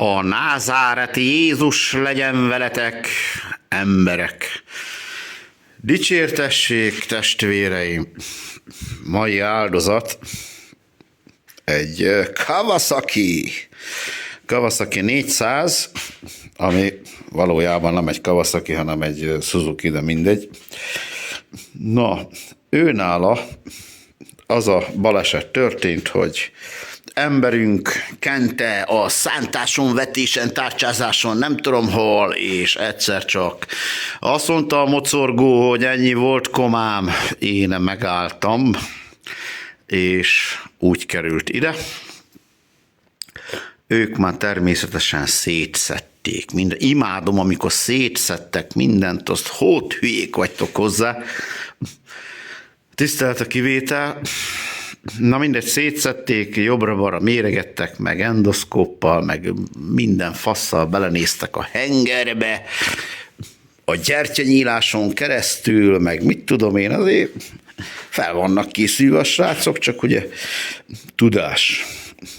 A názáreti Jézus legyen veletek, emberek! Dicsértessék, testvéreim! Mai áldozat egy Kawasaki 400, ami valójában nem egy Kawasaki, hanem egy Suzuki, de mindegy. Na, őnála az a baleset történt, hogy emberünk kente a szántáson, vetésen, tárcsázáson, nem tudom hol, és egyszer csak azt mondta a mocorgó, hogy ennyi volt, komám, én megálltam, és úgy került ide. Ők már természetesen szétszedték. Imádom, amikor szétszedtek mindent, azt hót hülyék vagytok hozzá. Tisztelt a kivétel. Na mindegy, szétszedték, jobbra-balra méregettek, meg endoszkóppal, meg minden fasszal belenéztek a hengerbe, a gyertyanyíláson keresztül, meg mit tudom én, azért fel vannak készülve a srácok, csak ugye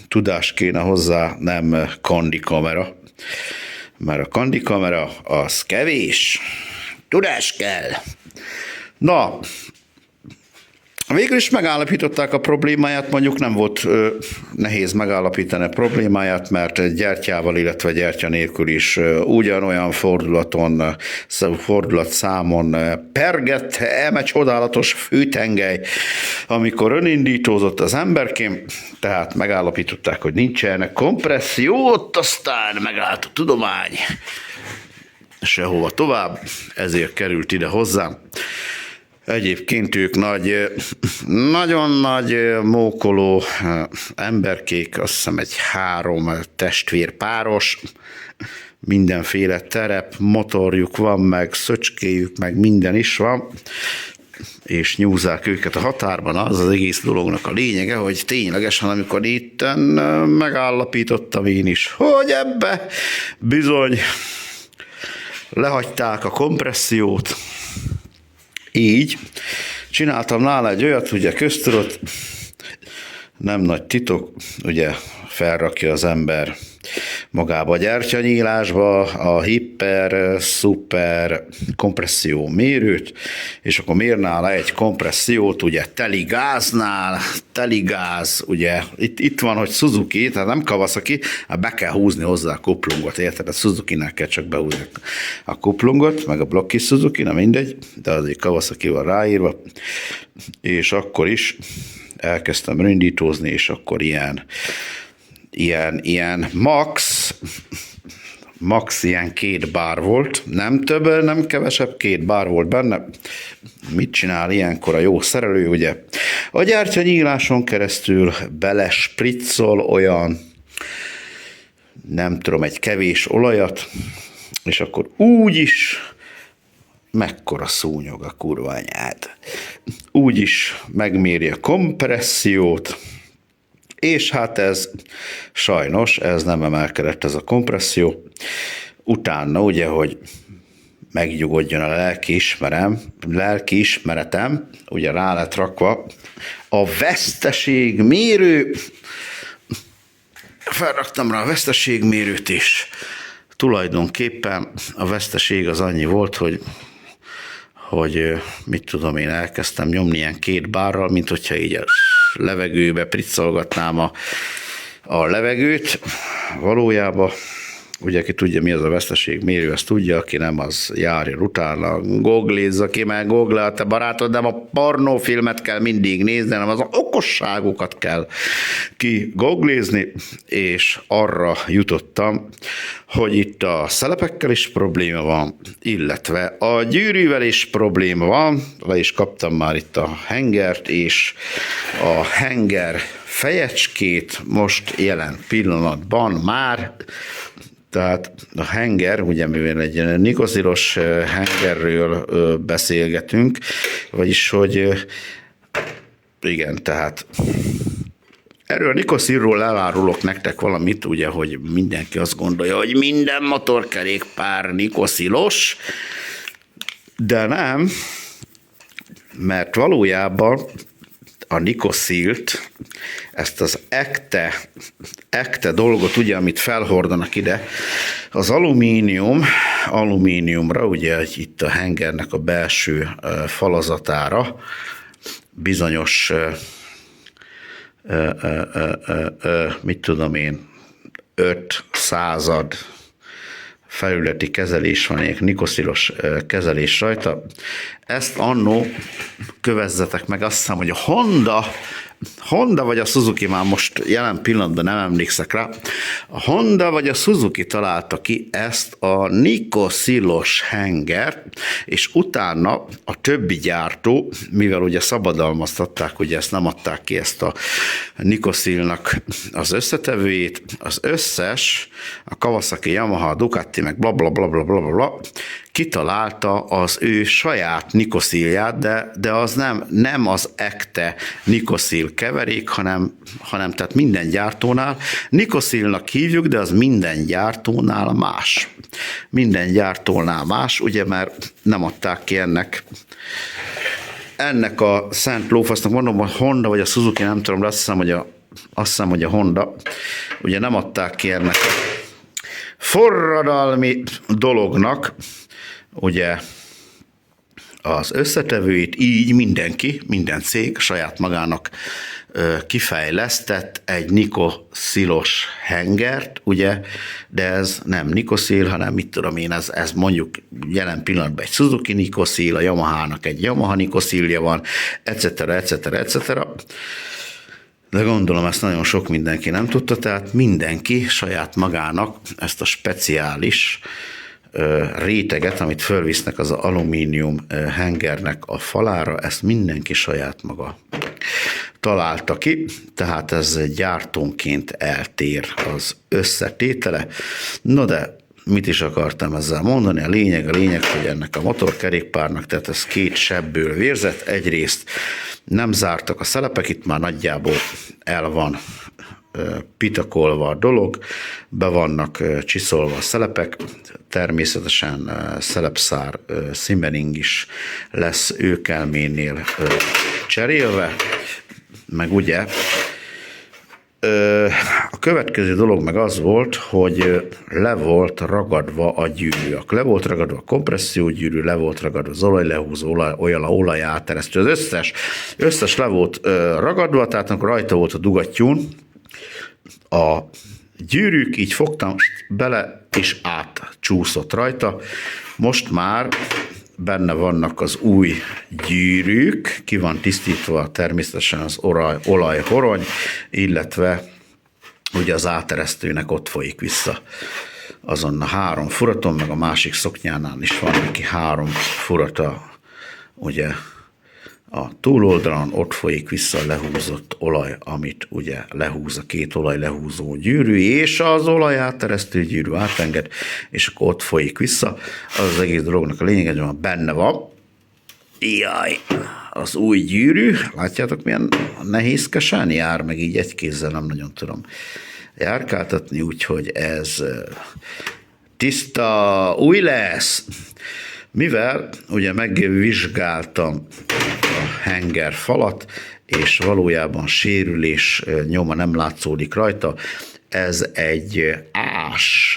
tudás kéne hozzá, nem kandikamera, mert a kandikamera az kevés, tudás kell. Na, végül is megállapították a problémáját, mondjuk nem volt nehéz megállapítani a problémáját, mert gyertyával, illetve gyertya nélkül is ugyanolyan fordulatszámon pergett eme csodálatos fűtengely, amikor önindítózott az emberkém, tehát megállapították, hogy nincsen kompressziót, aztán megállt a tudomány sehova tovább, ezért került ide hozzám. Egyébként ők nagyon nagy mókoló emberkék, azt hiszem egy 3 testvérpáros, mindenféle terep, motorjuk van, meg szöcskéjük, meg minden is van, és nyúzzák őket a határban. Az egész dolognak a lényege, hogy ténylegesen, amikor itten megállapítottam én is, hogy ebbe bizony lehagyták a kompressziót. Így csináltam nála egy olyat, ugye köztudott, nem nagy titok, ugye felrakja az ember magába a gyertyanyílásba a hiper, szuper kompresszió mérőt, és akkor mér nála egy kompressziót, ugye teli gáz, ugye itt van, hogy Suzuki, tehát nem Kawasaki, be kell húzni hozzá a kuplungot, érted? A Suzuki-nek kell csak behúzni a kuplungot, meg a blokki Suzuki, nem mindegy, de azért Kawasaki van ráírva, és akkor is elkezdtem rindítózni, és akkor ilyen max ilyen 2 bár volt, nem több, nem kevesebb, 2 bár volt benne. Mit csinál ilyenkor a jó szerelő, ugye? A gyertyanyíláson keresztül belespriccol olyan, nem tudom, egy kevés olajat, és akkor úgyis mekkora szúnyog a kurva anyád. Úgyis megméri a kompressziót, és hát ez sajnos, ez nem emelkedett ez a kompresszió. Utána ugye, hogy megnyugodjon a lelkiismeretem, ugye rá lett rakva a veszteségmérő. Felraktam rá a veszteségmérőt, és tulajdonképpen a veszteség az annyi volt, hogy mit tudom én, elkezdtem nyomni ilyen 2 bárral, mint hogyha így a levegőbe priccolgatnám a levegőt. Valójában, ugye aki tudja, mi az a veszteségmérő, azt tudja, aki nem, az járjon utána, googlézza ki, mert google te barátod, nem a pornófilmet kell mindig nézni, hanem az okosságokat kell kigooglézni, és arra jutottam, hogy itt a szelepekkel is probléma van, illetve a gyűrűvel is probléma van, le is kaptam már itt a hengert, és a henger fejecskét most jelen pillanatban már, tehát a henger, ugye mivel egy nikoszilos hengerről beszélgetünk, vagyis hogy igen, tehát erről a nikoszilról elárulok nektek valamit, ugye, hogy mindenki azt gondolja, hogy minden motorkerékpár nikoszilos, de nem, mert valójában a nikoszilt, ezt az ekte dolgot, ugye, amit felhordanak ide, az alumíniumra, ugye itt a hengernek a belső falazatára bizonyos, mit tudom én, 5 század felületi kezelés van, egy nikoszilos kezelés rajta. Ezt annó kövezzetek meg, azt hiszem, hogy a Honda vagy a Suzuki, már most jelen pillanatban nem emlékszek rá, a Honda vagy a Suzuki találta ki ezt a nikoszilos hengert, és utána a többi gyártó, mivel ugye szabadalmaztatták, ugye ezt nem adták ki, ezt a nikoszilnak az összetevőjét, az összes, a Kawasaki, Yamaha, Ducati, meg blablabla, kitalálta az ő saját nikoszilját, de az nem az ekte nikoszil keverék, hanem tehát minden gyártónál nikoszilnak hívjuk, de az minden gyártónál más. Minden gyártónál más, ugye, mert nem adták ki ennek a szent lófasznak, mondom, a Honda vagy a Suzuki, nem tudom, de azt hiszem, hogy a Honda, ugye nem adták ki ennek a forradalmi dolognak, ugye, az összetevőit, így minden cég saját magának kifejlesztett egy nikoszilos hengert, ugye, de ez nem nikoszil, hanem mit tudom én, ez mondjuk jelen pillanatban egy Suzuki nikoszil, a Yamahának egy Yamaha nikoszilja van, etc. De gondolom, ezt nagyon sok mindenki nem tudta, tehát mindenki saját magának ezt a speciális réteget, amit fölvisznek az alumínium hengernek a falára, ezt mindenki saját maga találta ki, tehát ez gyártónként eltér az összetétele. No de mit is akartam ezzel mondani? A lényeg, hogy ennek a motorkerékpárnak, tehát ez 2 sebből vérzett, egyrészt nem zártak a szelepek, itt már nagyjából el van pitakolva a dolog, be vannak csiszolva a szelepek, természetesen szelepszár szimering is lesz őkelménél cserélve, meg ugye a következő dolog meg az volt, hogy le volt ragadva a gyűrű. Le volt ragadva a kompressziógyűrű, le volt ragadva az olajlehúzó, olaj átteresztő, az összes le volt ragadva, tehát amikor rajta volt a dugattyún, a gyűrűk, így fogtam bele, és átcsúszott rajta. Most már benne vannak az új gyűrűk, ki van tisztítva természetesen az olajhorony, illetve ugye az áteresztőnek ott folyik vissza azon a 3 furaton, meg a másik szoknyánál is van neki 3 furata, ugye a túloldalon, ott folyik vissza a lehúzott olaj, amit ugye lehúz a 2 olajlehúzó gyűrű, és az olaj átteresztő gyűrű átenged, és akkor ott folyik vissza. Az egész dolognak a lényeg, hogy benne van. Jaj, az új gyűrű, látjátok milyen nehézkesen jár, meg így egy kézzel nem nagyon tudom járkáltatni, úgyhogy ez tiszta új lesz. Mivel ugye megvizsgáltam a henger falat, és valójában sérülés nyoma nem látszódik rajta, ez egy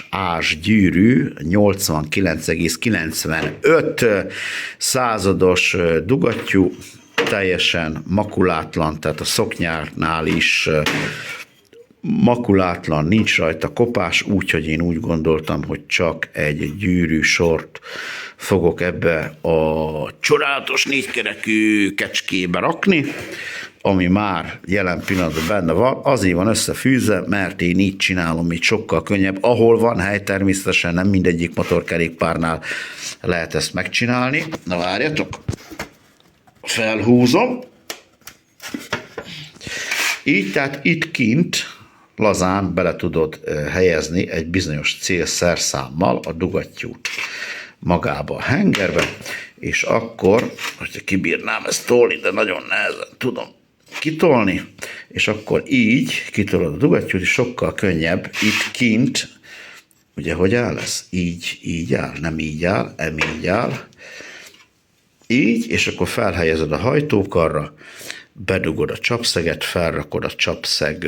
ás gyűrű, 89,95 százados dugattyú, teljesen makulátlan, tehát a szoknyánál is makulátlan, nincs rajta kopás, úgyhogy én úgy gondoltam, hogy csak egy gyűrű sort fogok ebbe a csodálatos 4-kerekű kecskébe rakni, ami már jelen pillanatban benne van, azért van összefűzve, mert én így csinálom, így sokkal könnyebb. Ahol van hely, természetesen nem mindegyik motorkerékpárnál lehet ezt megcsinálni. Na várjatok, felhúzom. Így, tehát itt kint lazán bele tudod helyezni egy bizonyos célszerszámmal a dugattyút magába a hengerbe, és akkor, hogyha kibírnám ezt tolni, de nagyon nehezen tudom kitolni, és akkor így kitolod a dugattyút, és sokkal könnyebb itt kint, ugye hogy áll ez? Így áll, nem így áll, így áll, így, és akkor felhelyezed a hajtókarra, bedugod a csapszeget, felrakod a csapszeg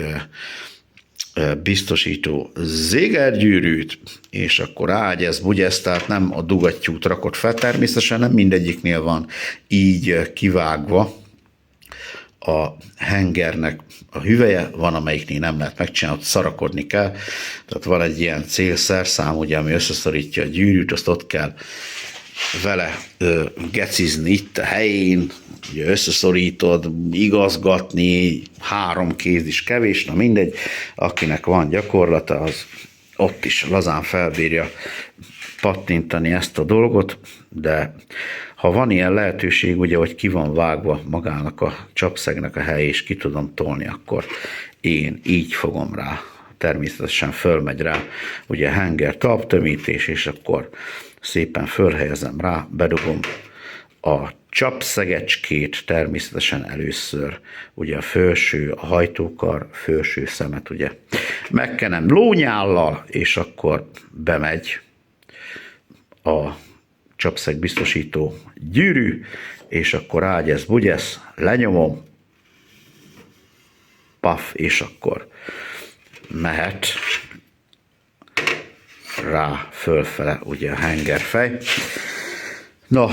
biztosító zégergyűrűt, és akkor ágyez, bugyez, tehát nem a dugattyút rakod fel, természetesen nem mindegyiknél van így kivágva a hengernek a hüvelye, van amelyiknél nem lehet megcsinálni, ott szarakodni kell, tehát van egy ilyen célszerszám, ugye, ami összeszorítja a gyűrűt, azt ott kell vele gecizni itt a helyén, ugye összeszorítod, igazgatni, 3 kéz is kevés, na mindegy, akinek van gyakorlata, az ott is lazán felbírja pattintani ezt a dolgot, de ha van ilyen lehetőség, ugye, hogy ki van vágva magának a csapszegnek a hely, és ki tudom tolni, akkor én így fogom rá. Természetesen fölmegy rá, ugye henger talptömítés, és akkor szépen fölhelyezem rá, bedugom a csapszegecskét, természetesen először ugye a felső, a hajtókar felső szemet ugye megkenem lónyállal, és akkor bemegy a csapszeg biztosító gyűrű, és akkor ágyez, bugyez, lenyomom, paf, és akkor mehet rá fölfele ugye a hengerfej. Na,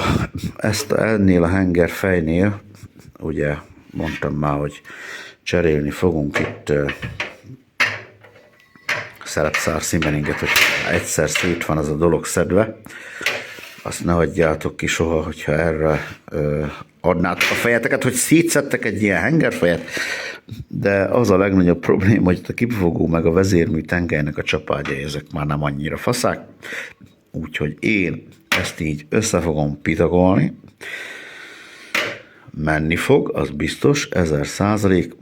ennél a hengerfejnél, ugye mondtam már, hogy cserélni fogunk itt szelepszár-szimmeninget, hogy egyszer szét van az a dolog szedve. Azt ne hagyjátok ki soha, hogyha erre adnátok a fejeteket, hogy szétszedtek egy ilyen hengerfejet, de az a legnagyobb probléma, hogy a kipufogó meg a vezérmű tengelynek a csapágyai, ezek már nem annyira faszák, úgyhogy én ezt így össze fogom pitagolni, menni fog, az biztos, 1000%,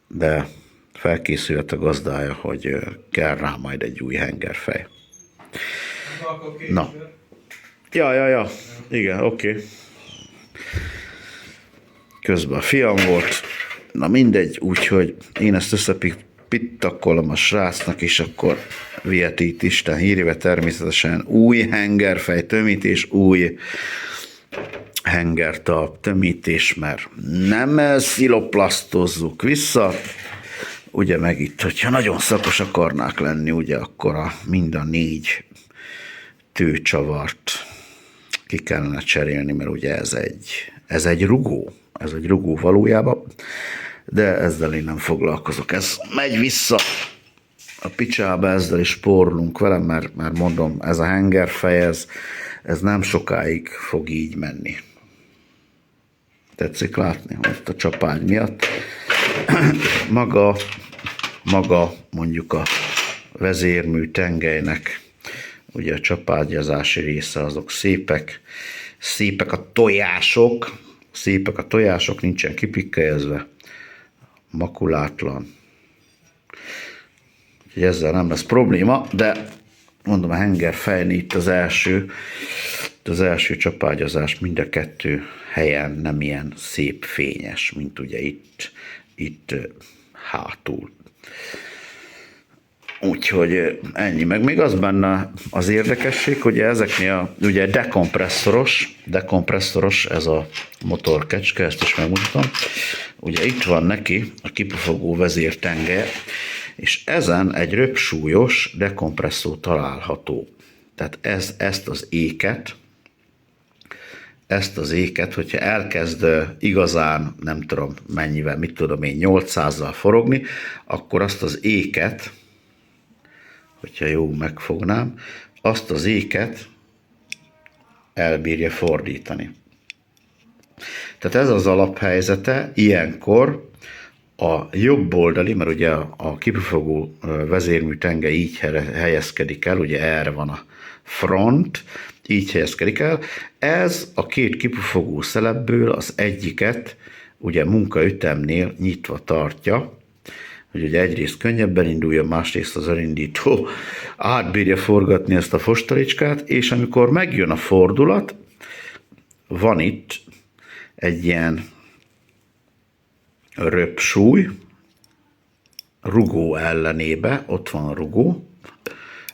de felkészült a gazdája, hogy kell rá majd egy új hengerfej. Na. Ja. Igen, oké. Közben a fiam volt. Na mindegy, úgyhogy én ezt összepittakkolom a srácnak, és akkor viheti itt Isten hírébe, természetesen új hengerfej tömítés, új hengertalp tömítés, mert nem sziloplasztozzuk vissza. Ugye meg itt, hogyha nagyon szakos akarnák lenni, ugye akkor mind a 4 tőcsavart ki kellene cserélni, mert ugye ez egy rugó valójában, de ezzel én nem foglalkozok. Ez megy vissza a picsába, ezzel is spórolunk vele, mert mondom, ez a hengerfej, ez nem sokáig fog így menni. Tetszik látni, ott a csapágy miatt. Maga mondjuk a vezérmű tengelynek ugye a csapágyazási része, azok szépek a tojások, nincsen kipikkelyezve, makulátlan. Úgyhogy ezzel nem lesz probléma, de mondom, a hengerfejni itt az első csapágyazás mind a 2 helyen nem ilyen szép fényes, mint ugye itt hátul. Úgyhogy ennyi. Meg még az benne az érdekesség, hogy ezeknél ugye dekompresszoros ez a motorkecske, ezt is megmutatom. Ugye itt van neki a kipufogó vezértengelye, és ezen egy röpsúlyos dekompresszó található. Tehát ezt az éket, hogyha elkezd igazán, nem tudom mennyivel, 800-zal forogni, akkor azt az éket, hogyha jó megfognám, azt az éket elbírja fordítani. Tehát ez az alaphelyzete, ilyenkor a jobb oldali, mert ugye a kipufogó vezérmű tengely így helyezkedik el, ugye erre van a front, így helyezkedik el. Ez a 2 kipufogó szelepből az egyiket ugye munkaütemnél nyitva tartja, hogy ugye egyrészt könnyebben induljon, másrészt az elindító átbírja forgatni ezt a fostalicskát, és amikor megjön a fordulat, van itt egy ilyen röpsúly, rugó ellenébe, ott van a rugó,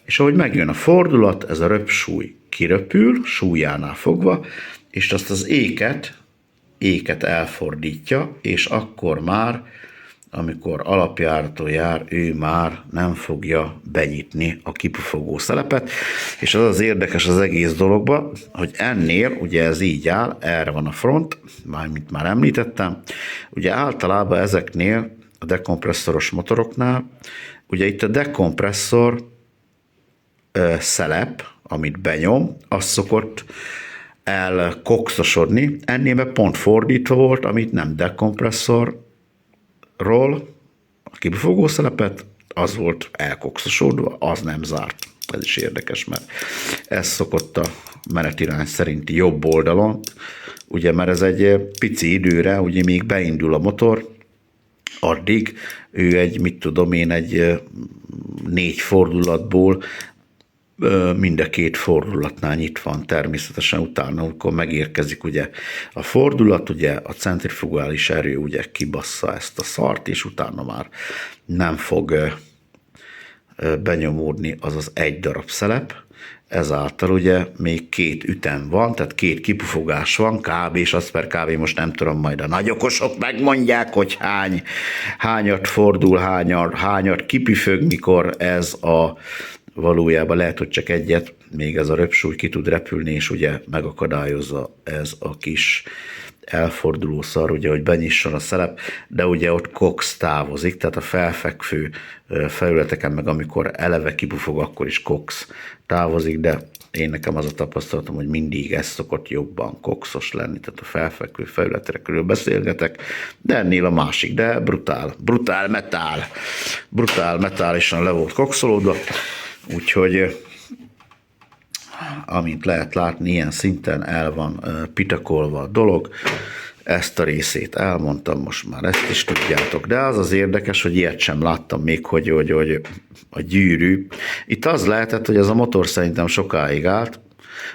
és ahogy megjön a fordulat, ez a röpsúly kiröpül, súlyánál fogva, és azt az éket éket elfordítja, és akkor már, amikor alapjáraton jár, ő már nem fogja benyitni a kipufogó szelepet, és az az érdekes az egész dologban, hogy ennél, ugye ez így áll, erre van a front, mint már említettem, ugye általában ezeknél, a dekompresszoros motoroknál, ugye itt a dekompresszor szelep, amit benyom, az szokott elkokszosodni, ennél meg pont fordítva volt, amit nem dekompresszorról, a kipufogó szelepet, az volt elkokszosodva, az nem zárt. Ez is érdekes, mert ez szokott a menetirány szerinti jobb oldalon, ugye, mert ez egy pici időre, ugye még beindul a motor, addig ő egy 4 fordulatból mind a 2 fordulatnál nyitva van természetesen, utána, amikor megérkezik ugye a fordulat, ugye a centrifugális erő ugye kibassza ezt a szart, és utána már nem fog benyomódni az az egy darab szelep, ezáltal ugye még 2 ütem van, tehát 2 kipufogás van, kb. És azt per kb. Most nem tudom, majd a nagyokosok megmondják, hogy hányat fordul, hányat kipüfög, mikor ez a valójában lehet, hogy csak egyet, még ez a röpsúly ki tud repülni, és ugye megakadályozza ez a kis elforduló szar, ugye, hogy benyisson a szelep, de ugye ott Cox távozik, tehát a felfekvő felületeken, meg amikor eleve kipufog, akkor is Cox távozik, de én nekem az a tapasztalatom, hogy mindig ez szokott jobban Coxos lenni, tehát a felfekvő felületekről beszélgetek, de ennél a másik, de brutál metálisan le volt coxolódva, úgyhogy amint lehet látni, ilyen szinten el van pitakolva a dolog. Ezt a részét elmondtam, most már ezt is tudjátok. De az az érdekes, hogy ilyet sem láttam még, hogy a gyűrű. Itt az lehetett, hogy ez a motor szerintem sokáig állt,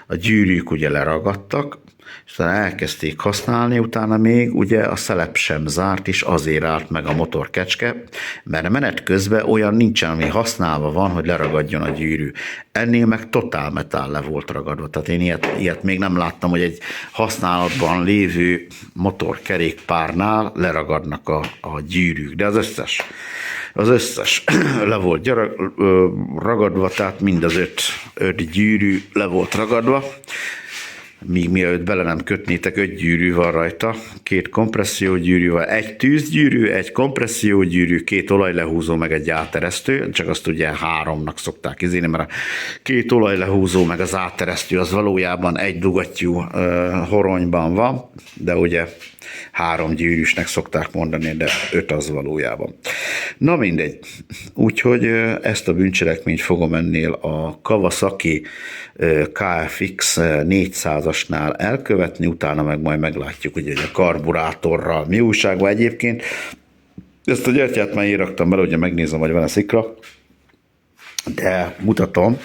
a gyűrűk ugye leragadtak, és utána elkezdték használni, utána még ugye a szelep sem zárt, és azért állt meg a motorkecske, mert menet közben olyan nincsen, ami használva van, hogy leragadjon a gyűrű. Ennél meg totál metál le volt ragadva, tehát én ilyet még nem láttam, hogy egy használatban lévő motorkerékpárnál leragadnak a gyűrűk, de az összes le volt ragadva, tehát mind az 5 gyűrű le volt ragadva, míg mielőtt bele nem kötnétek, 5 gyűrű van rajta, 2 kompressziógyűrű van, 1 tűzgyűrű, 1 kompressziógyűrű, 2 olajlehúzó, meg egy áteresztő, csak azt ugye 3-nak szokták izélni, mert a 2 olajlehúzó, meg az áteresztő az valójában egy dugattyú horonyban van, de ugye 3 gyűrűsnek szokták mondani, de 5 az valójában. Na mindegy. Úgyhogy ezt a bűncselekményt fogom ennél a Kawasaki KFX 400-asnál elkövetni, utána meg majd meglátjuk, hogy a karburátorral mi újság van egyébként. Ezt a gyertyát már én raktam bele, ugye megnézem, hogy van-e szikra, de mutatom,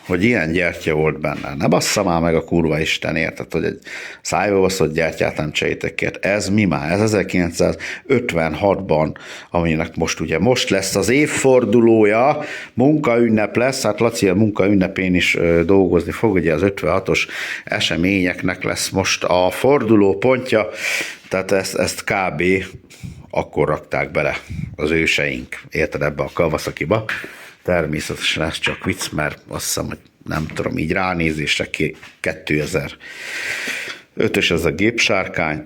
hogy ilyen gyertya volt benne. Ne bassza már meg a kurva Isten, érted, hogy egy szájba baszott gyertyát nem cserétek ki. Ez mi már? Ez 1956-ban, aminek most lesz az évfordulója, munkaünnep lesz, hát Laci a munkaünnepén is dolgozni fog, ugye az 56-os eseményeknek lesz most a fordulópontja, tehát ezt kb. Akkor rakták bele az őseink, érted, ebbe a Kawasakiba. Természetesen ez csak vicc, mert azt hiszem, hogy nem tudom, így ránézésre 2005-ös ez a gépsárkány,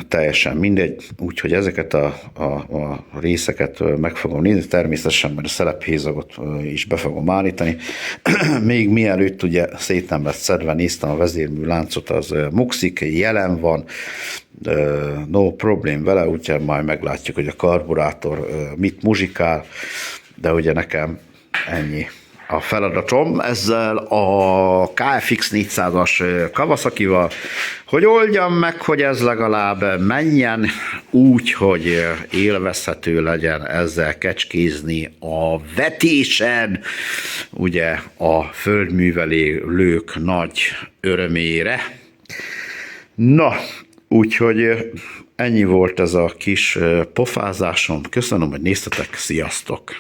teljesen mindegy, úgyhogy ezeket a részeket meg fogom nézni, természetesen majd a szelephézagot is be fogom állítani. Még mielőtt ugye szét nem lett szedve, néztem a vezérmű láncot, az mukszik, jelen van, no problém vele, úgyhogy majd meglátjuk, hogy a karburátor mit muzsikál, de ugye nekem ennyi a feladatom ezzel a KFX 400-as Kawasakival, hogy oldjam meg, hogy ez legalább menjen úgy, hogy élvezhető legyen ezzel kecskézni a vetésen, ugye a földművelők nagy örömére. Na, úgyhogy ennyi volt ez a kis pofázásom. Köszönöm, hogy néztetek, sziasztok!